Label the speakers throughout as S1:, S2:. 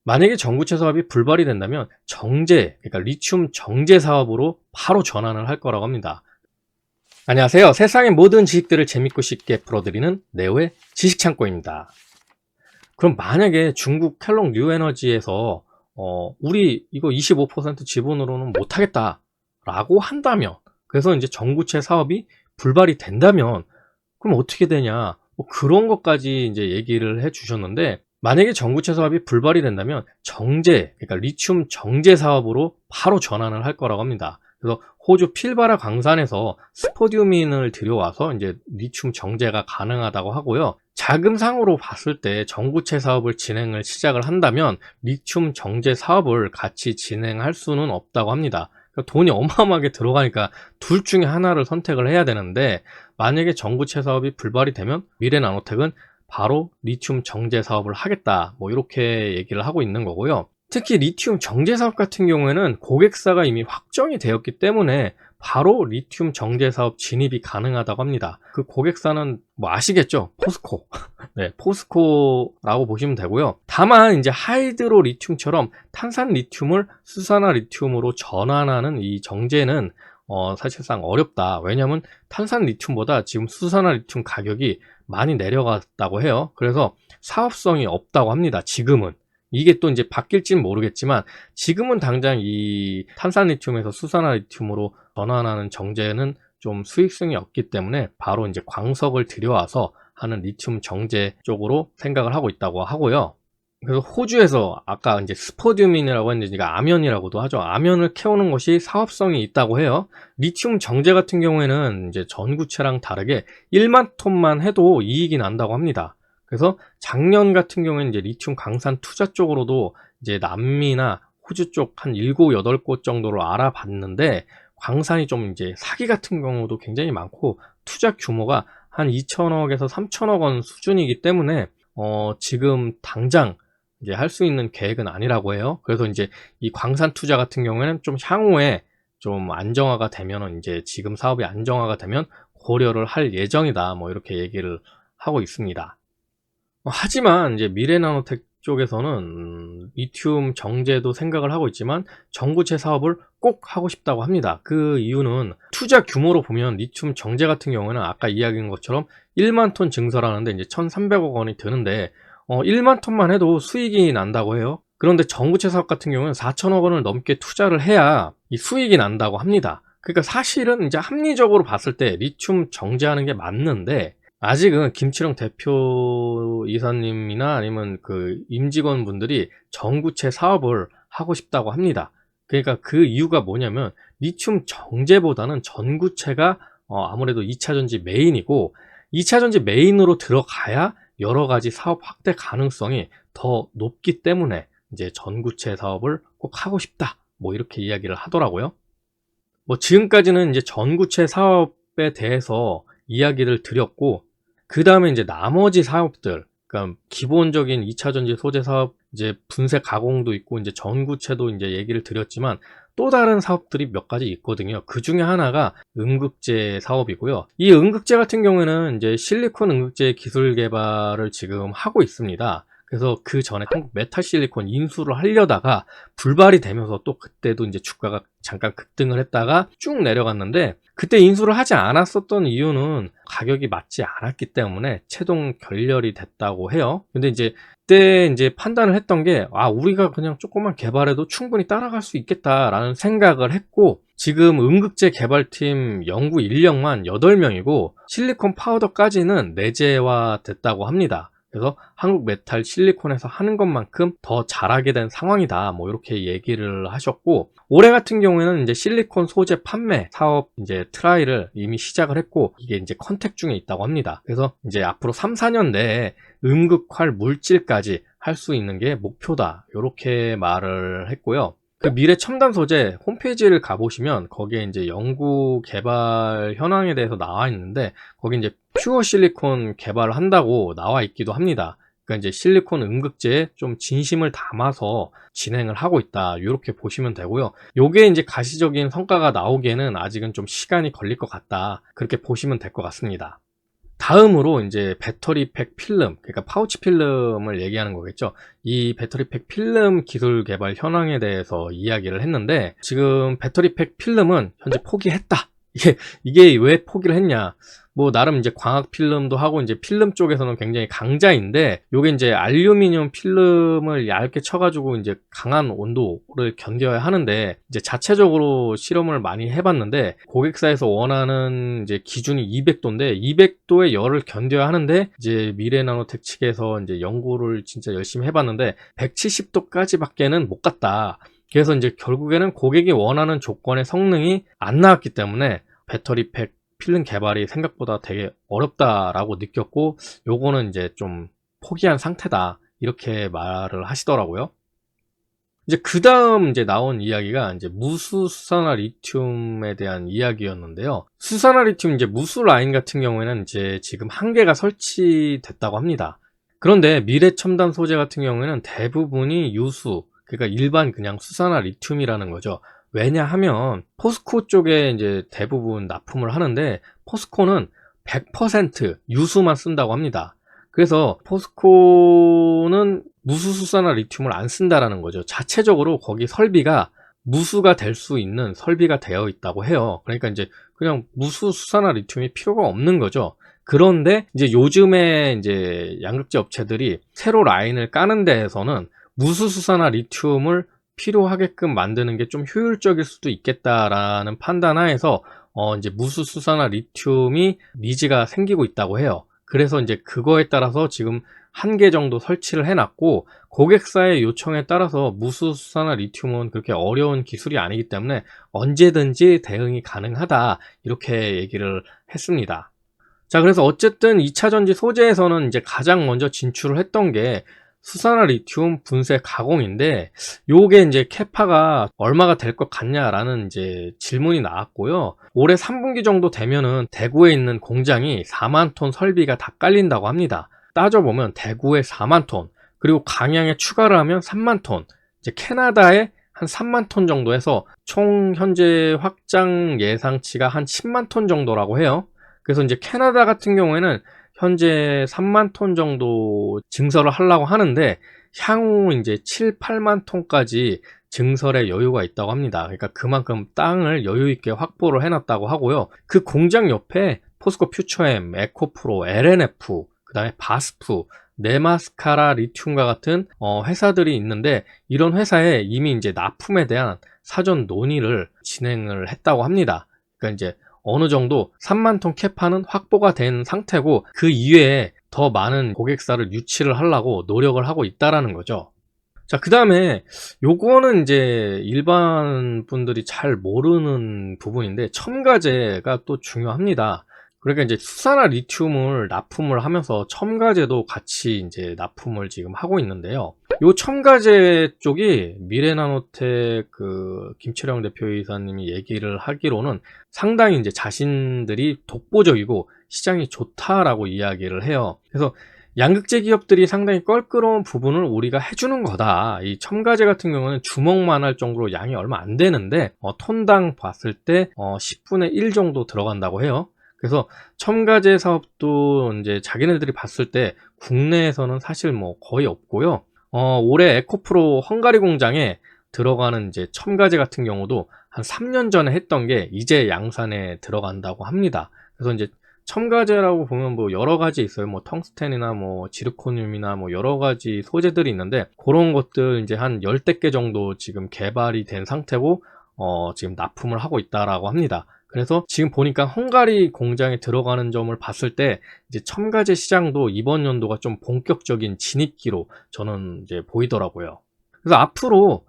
S1: 만약에 전구체 사업이 불발이 된다면 그러니까 리튬 정제 사업으로 바로 전환을 할 거라고 합니다. 안녕하세요. 세상의 모든 지식들을 재밌고 쉽게 풀어드리는 네오의 지식창고입니다. 그럼 만약에 중국 켈록 뉴에너지에서 우리 이거 25% 지분으로는 못하겠다 라고 한다면, 그래서 이제 전구체 사업이 불발이 된다면 그럼 어떻게 되냐, 뭐 그런 것까지 이제 얘기를 해 주셨는데, 만약에 전구체 사업이 불발이 된다면 그러니까 리튬 정제 사업으로 바로 전환을 할 거라고 합니다. 그래서 호주 필바라 광산에서 스포디우민을 들여와서 이제 리튬 정제가 가능하다고 하고요. 자금상으로 봤을 때 전구체 사업을 진행을 시작을 한다면 리튬 정제 사업을 같이 진행할 수는 없다고 합니다. 그러니까 돈이 어마어마하게 들어가니까 둘 중에 하나를 선택을 해야 되는데, 만약에 전구체 사업이 불발이 되면 미래나노텍은 바로 리튬 정제 사업을 하겠다, 뭐 이렇게 얘기를 하고 있는 거고요. 특히 리튬 정제 사업 같은 경우에는 고객사가 이미 확정이 되었기 때문에 바로 리튬 정제 사업 진입이 가능하다고 합니다. 그 고객사는 뭐 아시겠죠? 포스코. 네, 포스코라고 보시면 되고요. 다만 이제 하이드로 리튬처럼 탄산 리튬을 수산화 리튬으로 전환하는 이 정제는 사실상 어렵다. 왜냐하면 탄산 리튬보다 지금 수산화 리튬 가격이 많이 내려갔다고 해요. 그래서 사업성이 없다고 합니다. 지금은. 이게 또 이제 바뀔지는 모르겠지만 지금은 당장 이 탄산 리튬에서 수산화 리튬으로 전환하는 정제는 좀 수익성이 없기 때문에 바로 이제 광석을 들여와서 하는 리튬 정제 쪽으로 생각을 하고 있다고 하고요. 그래서 호주에서 아까 이제 스포디움이라고 했는데 이게 아면이라고도 하죠. 아면을 캐오는 것이 사업성이 있다고 해요. 리튬 정제 같은 경우에는 이제 전구체랑 다르게 1만 톤만 해도 이익이 난다고 합니다. 그래서 작년 같은 경우에는 이제 리튬 광산 투자 쪽으로도 이제 남미나 호주 쪽 한 7, 8곳 정도로 알아봤는데, 광산이 좀 이제 사기 같은 경우도 굉장히 많고 투자 규모가 한 2천억에서 3천억 원 수준이기 때문에 지금 당장 이제 할 수 있는 계획은 아니라고 해요. 그래서 이제 이 광산 투자 같은 경우에는 좀 향후에 좀 안정화가 되면은, 이제 지금 사업이 안정화가 되면 고려를 할 예정이다, 뭐 이렇게 얘기를 하고 있습니다. 하지만 이제 미래나노텍 쪽에서는 리튬 정제도 생각을 하고 있지만 전구체 사업을 꼭 하고 싶다고 합니다. 그 이유는 투자 규모로 보면 리튬 정제 같은 경우는 아까 이야기한 것처럼 1만 톤 증설하는데 이제 1,300억 원이 드는데 1만 톤만 해도 수익이 난다고 해요. 그런데 전구체 사업 같은 경우는 4천억 원을 넘게 투자를 해야 이 수익이 난다고 합니다. 그러니까 사실은 이제 합리적으로 봤을 때 리튬 정제하는 게 맞는데, 아직은 김치령 대표 이사님이나 아니면 그 임직원 분들이 전구체 사업을 하고 싶다고 합니다. 그러니까 그 이유가 뭐냐면 리튬 정제보다는 전구체가 아무래도 2차전지 메인이고, 2차전지 메인으로 들어가야 여러 가지 사업 확대 가능성이 더 높기 때문에 이제 전구체 사업을 꼭 하고 싶다, 뭐 이렇게 이야기를 하더라고요. 뭐 지금까지는 이제 전구체 사업에 대해서 이야기를 드렸고, 그 다음에 이제 나머지 사업들, 그러니까 기본적인 2차전지 소재 사업, 이제 분쇄 가공도 있고 이제 전구체도 이제 얘기를 드렸지만 또 다른 사업들이 몇 가지 있거든요. 그 중에 하나가 음극재 사업이고요. 이 음극재 같은 경우에는 이제 실리콘 음극재 기술 개발을 지금 하고 있습니다. 그래서 그 전에 한국 메탈실리콘 인수를 하려다가 불발이 되면서 또 그때도 이제 주가가 잠깐 급등을 했다가 쭉 내려갔는데, 그때 인수를 하지 않았었던 이유는 가격이 맞지 않았기 때문에 체동 결렬이 됐다고 해요. 근데 이제 그때 이제 판단을 했던 게, 우리가 그냥 조금만 개발해도 충분히 따라갈 수 있겠다라는 생각을 했고, 지금 음극재 개발팀 연구 인력만 8명이고 실리콘 파우더까지는 내재화 됐다고 합니다. 그래서 한국 메탈 실리콘에서 하는 것만큼 더 잘하게 된 상황이다, 뭐 이렇게 얘기를 하셨고, 올해 같은 경우에는 이제 실리콘 소재 판매 사업 이제 트라이를 이미 시작을 했고, 이게 이제 컨택 중에 있다고 합니다. 그래서 이제 앞으로 3, 4년 내에 음극활 물질까지 할 수 있는 게 목표다, 이렇게 말을 했고요. 그 미래 첨단 소재 홈페이지를 가보시면 거기에 이제 연구 개발 현황에 대해서 나와 있는데, 거기 이제 퓨어 실리콘 개발을 한다고 나와 있기도 합니다. 그러니까 이제 실리콘 음극재에 좀 진심을 담아서 진행을 하고 있다, 이렇게 보시면 되고요. 요게 이제 가시적인 성과가 나오기에는 아직은 좀 시간이 걸릴 것 같다, 그렇게 보시면 될 것 같습니다. 다음으로 이제 배터리팩 필름, 그러니까 파우치 필름을 얘기하는 거겠죠. 이 배터리팩 필름 기술 개발 현황에 대해서 이야기를 했는데, 지금 배터리팩 필름은 현재 포기했다. 이게 왜 포기를 했냐? 뭐 나름 이제 광학 필름도 하고 이제 필름 쪽에서는 굉장히 강자인데, 요게 이제 알루미늄 필름을 얇게 쳐가지고 이제 강한 온도를 견뎌야 하는데, 이제 자체적으로 실험을 많이 해봤는데 고객사에서 원하는 이제 기준이 200도인데 200도의 열을 견뎌야 하는데, 이제 미래나노텍 측에서 이제 연구를 진짜 열심히 해봤는데 170도까지밖에는 못 갔다. 그래서 이제 결국에는 고객이 원하는 조건의 성능이 안 나왔기 때문에 배터리팩 필름 개발이 생각보다 되게 어렵다라고 느꼈고, 요거는 이제 좀 포기한 상태다, 이렇게 말을 하시더라고요. 이제 그 다음 이제 나온 이야기가 이제 무수 수산화 리튬에 대한 이야기였는데요. 수산화 리튬 이제 무수 라인 같은 경우에는 이제 지금 한 개가 설치됐다고 합니다. 그런데 미래 첨단 소재 같은 경우에는 대부분이 유수, 그러니까 일반 그냥 수산화 리튬이라는 거죠. 왜냐하면 포스코 쪽에 이제 대부분 납품을 하는데, 포스코는 100% 유수만 쓴다고 합니다. 그래서 포스코는 무수수산화 리튬을 안 쓴다라는 거죠. 자체적으로 거기 설비가 무수가 될 수 있는 설비가 되어 있다고 해요. 그러니까 이제 그냥 무수수산화 리튬이 필요가 없는 거죠. 그런데 이제 요즘에 이제 양극재 업체들이 새로 라인을 까는 데에서는 무수수산화 리튬을 필요하게끔 만드는 게 좀 효율적일 수도 있겠다라는 판단하에서 이제 무수수산화 리튬이 니즈가 생기고 있다고 해요. 그래서 이제 그거에 따라서 지금 한 개 정도 설치를 해놨고, 고객사의 요청에 따라서 무수수산화 리튬은 그렇게 어려운 기술이 아니기 때문에 언제든지 대응이 가능하다, 이렇게 얘기를 했습니다. 자, 그래서 어쨌든 2차 전지 소재에서는 이제 가장 먼저 진출을 했던 게 수산화 리튬 분쇄 가공인데, 요게 이제 캐파가 얼마가 될 것 같냐라는 이제 질문이 나왔고요. 올해 3분기 정도 되면은 대구에 있는 공장이 4만 톤 설비가 다 깔린다고 합니다. 따져보면 대구에 4만 톤, 그리고 강양에 추가를 하면 3만 톤, 이제 캐나다에 한 3만 톤 정도 해서 총 현재 확장 예상치가 한 10만 톤 정도라고 해요. 그래서 이제 캐나다 같은 경우에는 현재 3만 톤 정도 증설을 하려고 하는데, 향후 이제 7, 8만 톤까지 증설의 여유가 있다고 합니다. 그러니까 그만큼 땅을 여유 있게 확보를 해놨다고 하고요. 그 공장 옆에 포스코 퓨처엠, 에코프로, LNF, 그 다음에 바스프, 네마스카라 리튬과 같은 회사들이 있는데, 이런 회사에 이미 이제 납품에 대한 사전 논의를 진행을 했다고 합니다. 그러니까 이제 어느 정도 3만 톤 캐파는 확보가 된 상태고, 그 이외에 더 많은 고객사를 유치를 하려고 노력을 하고 있다라는 거죠. 자, 그 다음에 요거는 이제 일반 분들이 잘 모르는 부분인데, 첨가제가 또 중요합니다. 그러니까 이제 수산화 리튬을 납품을 하면서 첨가제도 같이 이제 납품을 지금 하고 있는데요. 요 첨가제 쪽이 미래나노텍 그 김철영 대표이사님이 얘기를 하기로는 상당히 이제 자신들이 독보적이고 시장이 좋다라고 이야기를 해요. 그래서 양극재 기업들이 상당히 껄끄러운 부분을 우리가 해주는 거다. 이 첨가제 같은 경우는 주먹만 할 정도로 양이 얼마 안 되는데 톤당 봤을 때 10분의 1 정도 들어간다고 해요. 그래서 첨가제 사업도 이제 자기네들이 봤을 때 국내에서는 사실 뭐 거의 없고요. 올해 에코프로 헝가리 공장에 들어가는 이제 첨가제 같은 경우도 한 3년 전에 했던 게 이제 양산에 들어간다고 합니다. 그래서 이제 첨가제라고 보면 뭐 여러 가지 있어요. 뭐 텅스텐이나 뭐 지르코늄이나 뭐 여러 가지 소재들이 있는데, 그런 것들 이제 한 10대 개 정도 지금 개발이 된 상태고 지금 납품을 하고 있다라고 합니다. 그래서 지금 보니까 헝가리 공장에 들어가는 점을 봤을 때 이제 첨가제 시장도 이번 연도가 좀 본격적인 진입기로 저는 이제 보이더라고요. 그래서 앞으로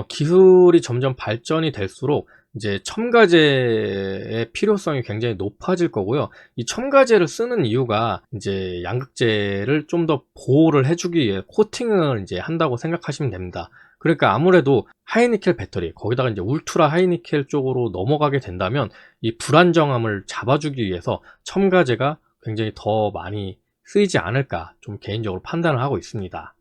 S1: 기술이 점점 발전이 될수록 이제 첨가제의 필요성이 굉장히 높아질 거고요. 이 첨가제를 쓰는 이유가 이제 양극재를 좀 더 보호를 해주기 위해 코팅을 이제 한다고 생각하시면 됩니다. 그러니까 아무래도 하이니켈 배터리, 거기다가 이제 울트라 하이니켈 쪽으로 넘어가게 된다면 이 불안정함을 잡아주기 위해서 첨가제가 굉장히 더 많이 쓰이지 않을까, 좀 개인적으로 판단을 하고 있습니다.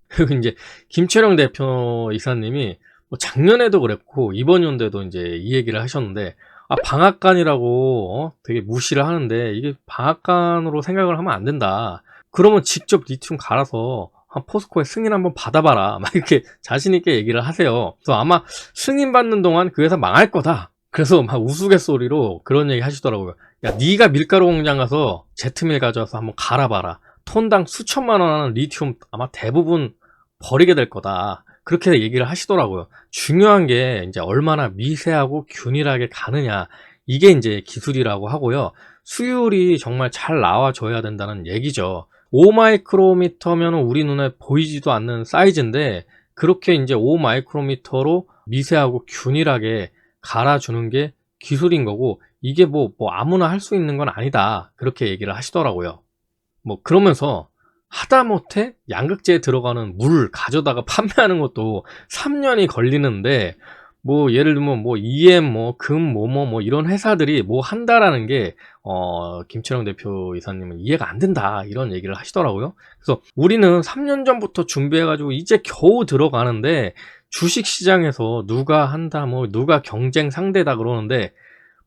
S1: 그리고 이제 김철영 대표 이사님이 뭐 작년에도 그랬고 이번 연도에도 이제 이 얘기를 하셨는데, 방앗간이라고 되게 무시를 하는데 이게 방앗간으로 생각을 하면 안 된다. 그러면 직접 리튬 갈아서 포스코에 승인 한번 받아봐라. 막 이렇게 자신있게 얘기를 하세요. 그래서 아마 승인 받는 동안 그 회사 망할 거다. 그래서 막 우스갯소리로 그런 얘기 하시더라고요. 야, 네가 밀가루 공장 가서 제트밀 가져와서 한번 갈아봐라. 톤당 수천만 원 하는 리튬 아마 대부분 버리게 될 거다. 그렇게 얘기를 하시더라고요. 중요한 게 이제 얼마나 미세하고 균일하게 가느냐. 이게 이제 기술이라고 하고요. 수율이 정말 잘 나와줘야 된다는 얘기죠. 5마이크로미터면 우리 눈에 보이지도 않는 사이즈인데 그렇게 이제 5마이크로미터로 미세하고 균일하게 갈아주는 게 기술인 거고 이게 뭐 아무나 할 수 있는 건 아니다. 그렇게 얘기를 하시더라고요. 그러면서 하다못해 양극재에 들어가는 물 가져다가 판매하는 것도 3년이 걸리는데 예를 들면 EM 금 이런 회사들이 한다라는 게 김철영 대표 이사님은 이해가 안 된다 이런 얘기를 하시더라고요. 그래서 우리는 3년 전부터 준비해 가지고 이제 겨우 들어가는데 주식시장에서 누가 한다 누가 경쟁 상대다 그러는데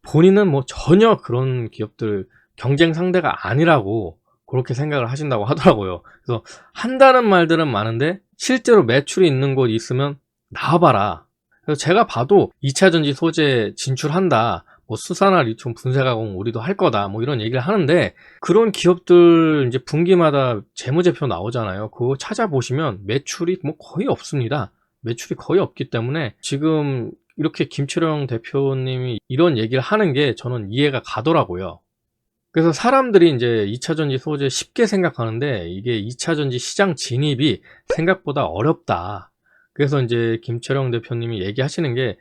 S1: 본인은 전혀 그런 기업들 경쟁 상대가 아니라고 그렇게 생각을 하신다고 하더라고요. 그래서 한다는 말들은 많은데 실제로 매출이 있는 곳 있으면 나와봐라. 그래서 제가 봐도 2차전지 소재 진출한다. 수산화 리튬 분쇄 가공 우리도 할 거다. 이런 얘기를 하는데 그런 기업들 이제 분기마다 재무제표 나오잖아요. 그거 찾아보시면 매출이 거의 없습니다. 매출이 거의 없기 때문에 지금 이렇게 김철영 대표님이 이런 얘기를 하는 게 저는 이해가 가더라고요. 그래서 사람들이 이제 2차전지 소재 쉽게 생각하는데 이게 2차전지 시장 진입이 생각보다 어렵다. 그래서 이제 김철영 대표님이 얘기하시는 게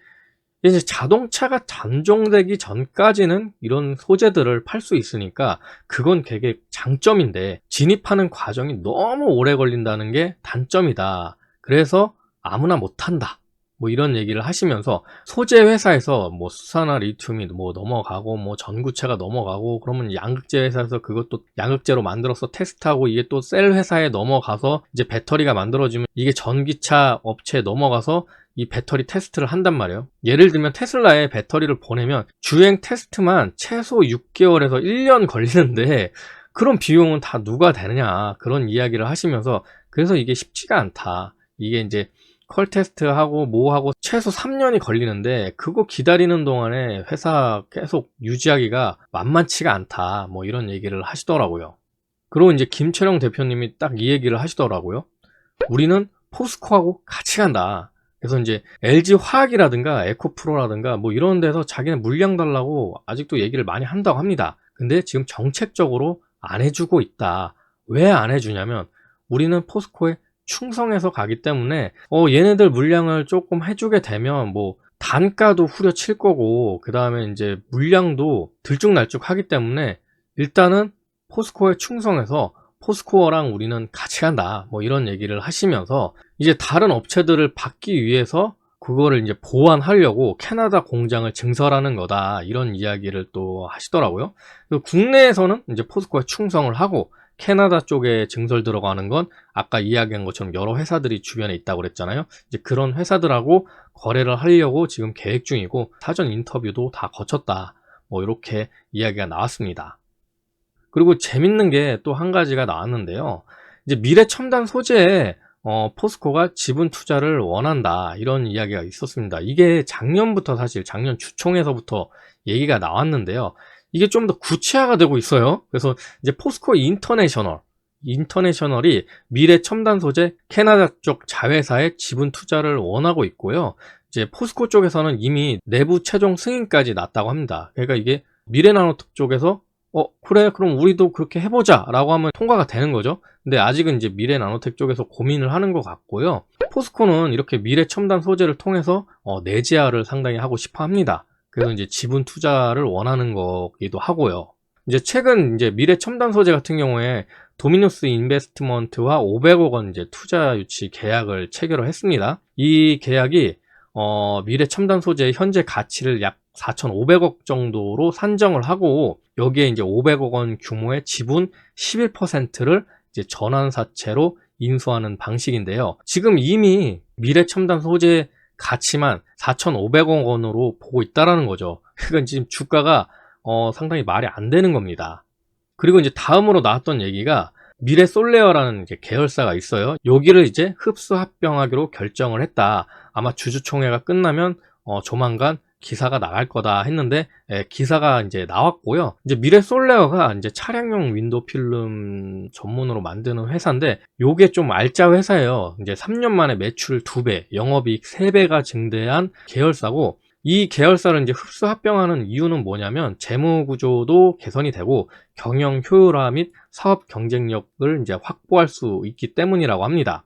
S1: 이제 자동차가 단종되기 전까지는 이런 소재들을 팔 수 있으니까 그건 되게 장점인데 진입하는 과정이 너무 오래 걸린다는 게 단점이다. 그래서 아무나 못한다. 이런 얘기를 하시면서 소재 회사에서 수산화 리튬이 넘어가고 전구체가 넘어가고 그러면 양극재 회사에서 그것도 양극재로 만들어서 테스트하고 이게 또 셀 회사에 넘어가서 이제 배터리가 만들어지면 이게 전기차 업체에 넘어가서 이 배터리 테스트를 한단 말이에요. 예를 들면 테슬라에 배터리를 보내면 주행 테스트만 최소 6개월에서 1년 걸리는데 그런 비용은 다 누가 되느냐 그런 이야기를 하시면서 그래서 이게 쉽지가 않다. 이게 이제 컬 테스트하고 하고 최소 3년이 걸리는데 그거 기다리는 동안에 회사 계속 유지하기가 만만치가 않다. 이런 얘기를 하시더라고요. 그리고 이제 김철영 대표님이 딱 이 얘기를 하시더라고요. 우리는 포스코하고 같이 간다. 그래서 이제 LG 화학이라든가 에코프로라든가 이런 데서 자기네 물량 달라고 아직도 얘기를 많이 한다고 합니다. 근데 지금 정책적으로 안 해주고 있다. 왜 안 해주냐면 우리는 포스코에 충성해서 가기 때문에 얘네들 물량을 조금 해주게 되면 단가도 후려칠 거고 그 다음에 이제 물량도 들쭉날쭉 하기 때문에 일단은 포스코에 충성해서 포스코랑 우리는 같이 간다 이런 얘기를 하시면서 이제 다른 업체들을 받기 위해서 그거를 이제 보완하려고 캐나다 공장을 증설하는 거다 이런 이야기를 또 하시더라고요. 국내에서는 이제 포스코에 충성을 하고 캐나다 쪽에 증설 들어가는 건 아까 이야기한 것처럼 여러 회사들이 주변에 있다고 그랬잖아요. 이제 그런 회사들하고 거래를 하려고 지금 계획 중이고 사전 인터뷰도 다 거쳤다. 이렇게 이야기가 나왔습니다. 그리고 재밌는 게 또 한 가지가 나왔는데요. 이제 미래 첨단 소재에 포스코가 지분 투자를 원한다. 이런 이야기가 있었습니다. 이게 작년부터 사실 작년 주총에서부터 얘기가 나왔는데요. 이게 좀 더 구체화가 되고 있어요. 그래서 이제 포스코 인터내셔널이 미래 첨단 소재 캐나다 쪽 자회사에 지분 투자를 원하고 있고요. 이제 포스코 쪽에서는 이미 내부 최종 승인까지 났다고 합니다. 그러니까 이게 미래나노텍 쪽에서 그래 그럼 우리도 그렇게 해보자 라고 하면 통과가 되는 거죠. 근데 아직은 이제 미래나노텍 쪽에서 고민을 하는 것 같고요. 포스코는 이렇게 미래 첨단 소재를 통해서 내재화를 상당히 하고 싶어 합니다. 그래서 이제 지분 투자를 원하는 거기도 하고요. 이제 최근 이제 미래 첨단 소재 같은 경우에 도미노스 인베스트먼트와 500억 원 이제 투자 유치 계약을 체결을 했습니다. 이 계약이 미래 첨단 소재의 현재 가치를 약 4,500억 정도로 산정을 하고 여기에 이제 500억 원 규모의 지분 11%를 이제 전환사채로 인수하는 방식인데요. 지금 이미 미래 첨단 소재 가치만 4,500억 원으로 보고 있다라는 거죠. 그러니까 지금 주가가 상당히 말이 안 되는 겁니다. 그리고 이제 다음으로 나왔던 얘기가 미래솔레어라는 이제 계열사가 있어요. 여기를 이제 흡수 합병하기로 결정을 했다. 아마 주주총회가 끝나면 조만간 기사가 나갈 거다 했는데, 기사가 이제 나왔고요. 이제 미래솔레어가 이제 차량용 윈도우 필름 전문으로 만드는 회사인데, 요게 좀 알짜 회사예요. 이제 3년 만에 매출 2배, 영업이익 3배가 증대한 계열사고, 이 계열사를 이제 흡수 합병하는 이유는 뭐냐면 재무 구조도 개선이 되고 경영 효율화 및 사업 경쟁력을 이제 확보할 수 있기 때문이라고 합니다.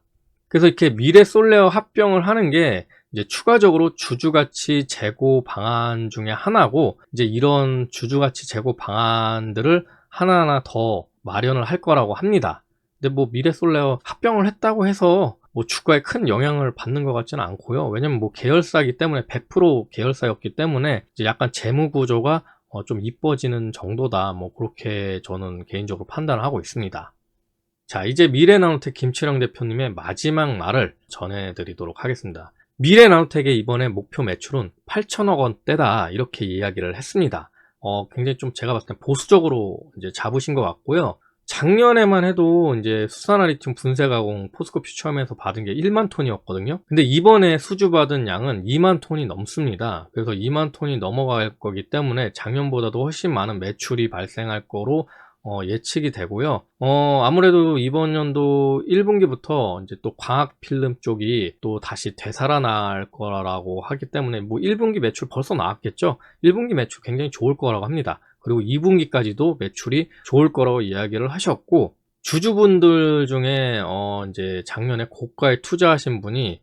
S1: 그래서 이렇게 미래솔레어 합병을 하는 게 이제 추가적으로 주주가치 제고 방안 중에 하나고, 이제 이런 주주가치 제고 방안들을 하나하나 더 마련을 할 거라고 합니다. 근데 뭐 미래솔레어 합병을 했다고 해서 뭐 주가에 큰 영향을 받는 것 같지는 않고요. 왜냐면 뭐 계열사이기 때문에 100% 계열사였기 때문에 이제 약간 재무 구조가 좀 이뻐지는 정도다. 뭐 그렇게 저는 개인적으로 판단을 하고 있습니다. 자, 이제 미래나노텍 김철영 대표님의 마지막 말을 전해드리도록 하겠습니다. 미래나노텍의 이번에 목표 매출은 8천억 원대다, 이렇게 이야기를 했습니다. 굉장히 좀 제가 봤을 때 보수적으로 이제 잡으신 것 같고요. 작년에만 해도 이제 수산화 리튬 분쇄 가공 포스코 퓨처엠에서 받은 게 1만 톤이었거든요. 근데 이번에 수주 받은 양은 2만 톤이 넘습니다. 그래서 2만 톤이 넘어갈 거기 때문에 작년보다도 훨씬 많은 매출이 발생할 거로 예측이 되고요. 아무래도 이번 연도 1분기부터 이제 또 광학 필름 쪽이 또 다시 되살아날 거라고 하기 때문에 뭐 1분기 매출 벌써 나왔겠죠. 1분기 매출 굉장히 좋을 거라고 합니다. 그리고 2분기까지도 매출이 좋을 거라고 이야기를 하셨고, 주주분들 중에 이제 작년에 고가에 투자하신 분이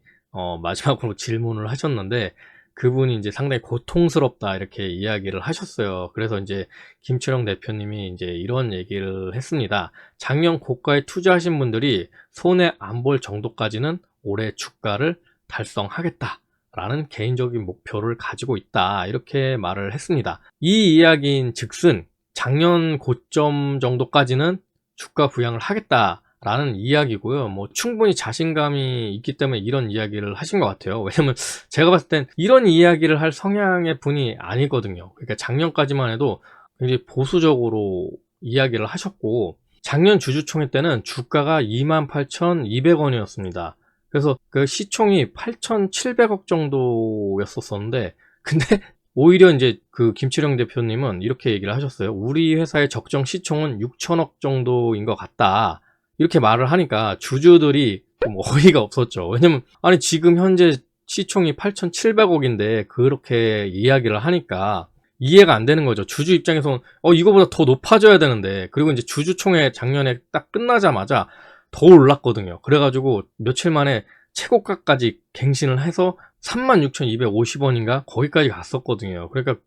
S1: 마지막으로 질문을 하셨는데, 그분이 이제 상당히 고통스럽다, 이렇게 이야기를 하셨어요. 그래서 이제 김철영 대표님이 이제 이런 얘기를 했습니다. 작년 고가에 투자하신 분들이 손해 안 볼 정도까지는 올해 주가를 달성하겠다 라는 개인적인 목표를 가지고 있다, 이렇게 말을 했습니다. 이 이야기인 즉슨 작년 고점 정도까지는 주가 부양을 하겠다 라는 이야기고요. 뭐 충분히 자신감이 있기 때문에 이런 이야기를 하신 것 같아요. 왜냐면 제가 봤을 땐 이런 이야기를 할 성향의 분이 아니거든요. 그러니까 작년까지만 해도 굉장히 보수적으로 이야기를 하셨고, 작년 주주총회 때는 주가가 28,200원이었습니다. 그래서 그 시총이 8,700억 정도였었는데, 근데 오히려 이제 그 김철영 대표님은 이렇게 얘기를 하셨어요. 우리 회사의 적정 시총은 6천억 정도인 것 같다, 이렇게 말을 하니까 주주들이 좀 어이가 없었죠. 왜냐면 아니 지금 현재 시총이 8,700억인데 그렇게 이야기를 하니까 이해가 안 되는 거죠. 주주 입장에서는 이거보다 더 높아져야 되는데. 그리고 이제 주주총회 작년에 딱 끝나자마자 더 올랐거든요. 그래가지고 며칠 만에 최고가까지 갱신을 해서 36,250원인가 거기까지 갔었거든요. 그러니까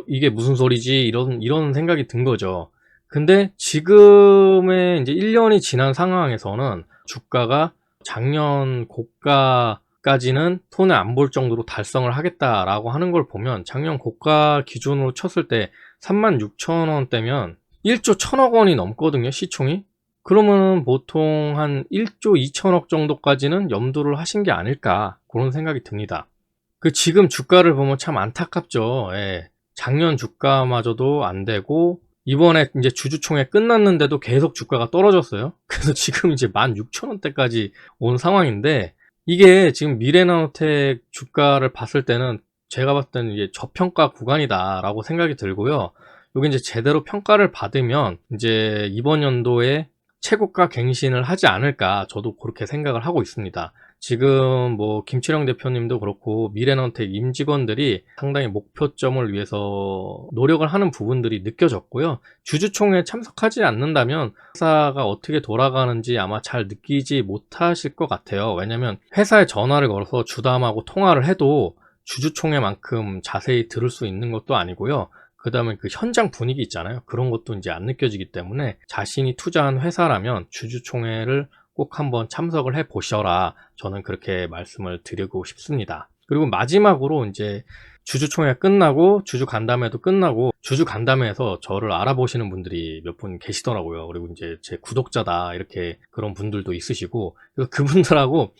S1: 이게 무슨 소리지, 이런 생각이 든 거죠. 근데 지금의 이제 1년이 지난 상황에서는 주가가 작년 고가까지는 손해 안 볼 정도로 달성을 하겠다라고 하는 걸 보면, 작년 고가 기준으로 쳤을 때 36,000원대면 1조 1,000억 원이 넘거든요, 시총이. 그러면 보통 한 1조 2천억 정도까지는 염두를 하신 게 아닐까, 그런 생각이 듭니다. 지금 주가를 보면 참 안타깝죠. 예. 작년 주가마저도 안 되고 이번에 이제 주주총회 끝났는데도 계속 주가가 떨어졌어요. 그래서 지금 이제 16,000원대까지 온 상황인데, 이게 지금 미래나노텍 주가를 봤을 때는 제가 봤을 때는 이게 저평가 구간이다라고 생각이 들고요. 여기 이제 제대로 평가를 받으면 이제 이번 연도에 최고가 갱신을 하지 않을까, 저도 그렇게 생각을 하고 있습니다. 지금 뭐 김철영 대표님도 그렇고 미래나노텍 임직원들이 상당히 목표점을 위해서 노력을 하는 부분들이 느껴졌고요. 주주총회에 참석하지 않는다면 회사가 어떻게 돌아가는지 아마 잘 느끼지 못하실 것 같아요. 왜냐면 회사에 전화를 걸어서 주담하고 통화를 해도 주주총회만큼 자세히 들을 수 있는 것도 아니고요. 그 다음에 그 현장 분위기 있잖아요. 그런 것도 이제 안 느껴지기 때문에 자신이 투자한 회사라면 주주총회를 꼭 한번 참석을 해 보셔라, 저는 그렇게 말씀을 드리고 싶습니다. 그리고 마지막으로 이제 주주총회 끝나고 주주 간담회도 끝나고, 주주 간담회에서 저를 알아보시는 분들이 몇 분 계시더라고요. 그리고 이제 제 구독자다, 이렇게 그런 분들도 있으시고, 그래서 그분들하고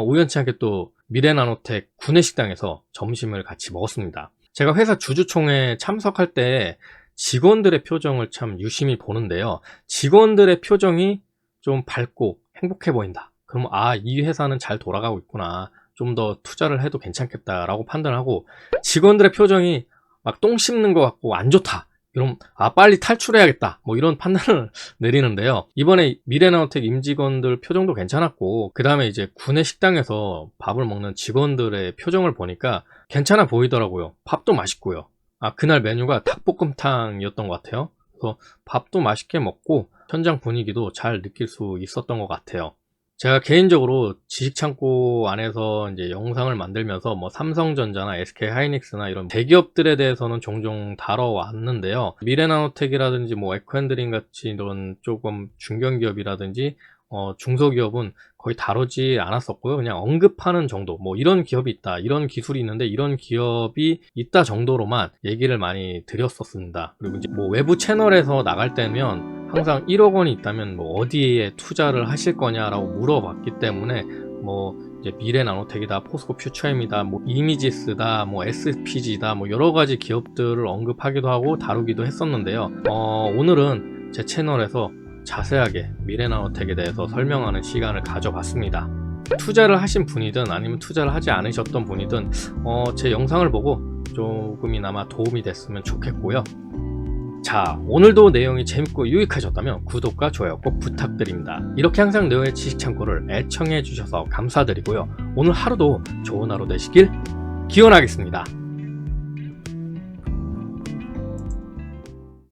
S1: 우연치 않게 또 미래나노텍 구내식당에서 점심을 같이 먹었습니다. 제가 회사 주주총회 참석할 때 직원들의 표정을 참 유심히 보는데요. 직원들의 표정이 좀 밝고 행복해 보인다. 그럼 이 회사는 잘 돌아가고 있구나. 좀 더 투자를 해도 괜찮겠다라고 판단하고, 직원들의 표정이 막 똥 씹는 것 같고 안 좋다. 그럼 빨리 탈출해야겠다. 뭐 이런 판단을 내리는데요. 이번에 미래나우텍 임직원들 표정도 괜찮았고, 그 다음에 이제 구내 식당에서 밥을 먹는 직원들의 표정을 보니까 괜찮아 보이더라고요. 밥도 맛있고요. 그날 메뉴가 닭볶음탕이었던 것 같아요. 그래서 밥도 맛있게 먹고 현장 분위기도 잘 느낄 수 있었던 것 같아요. 제가 개인적으로 지식창고 안에서 이제 영상을 만들면서 뭐 삼성전자나 SK하이닉스나 이런 대기업들에 대해서는 종종 다뤄왔는데요. 미래나노텍이라든지 뭐 에코핸드링 같이 이런 조금 중견기업이라든지 중소기업은 거의 다루지 않았었고요. 그냥 언급하는 정도, 뭐 이런 기업이 있다, 이런 기술이 있는데 이런 기업이 있다 정도로만 얘기를 많이 드렸었습니다. 그리고 이제 뭐 외부 채널에서 나갈 때면 항상 1억 원이 있다면 뭐 어디에 투자를 하실 거냐라고 물어봤기 때문에 뭐 이제 미래나노텍이다, 포스코 퓨처엠이다, 뭐 이미지스다, 뭐 SPG다, 뭐 여러 가지 기업들을 언급하기도 하고 다루기도 했었는데요. 오늘은 제 채널에서 자세하게 미래나노텍에 대해서 설명하는 시간을 가져봤습니다. 투자를 하신 분이든 아니면 투자를 하지 않으셨던 분이든 제 영상을 보고 조금이나마 도움이 됐으면 좋겠고요. 자, 오늘도 내용이 재밌고 유익하셨다면 구독과 좋아요 꼭 부탁드립니다. 이렇게 항상 네오의 지식창고를 애청해 주셔서 감사드리고요. 오늘 하루도 좋은 하루 되시길 기원하겠습니다.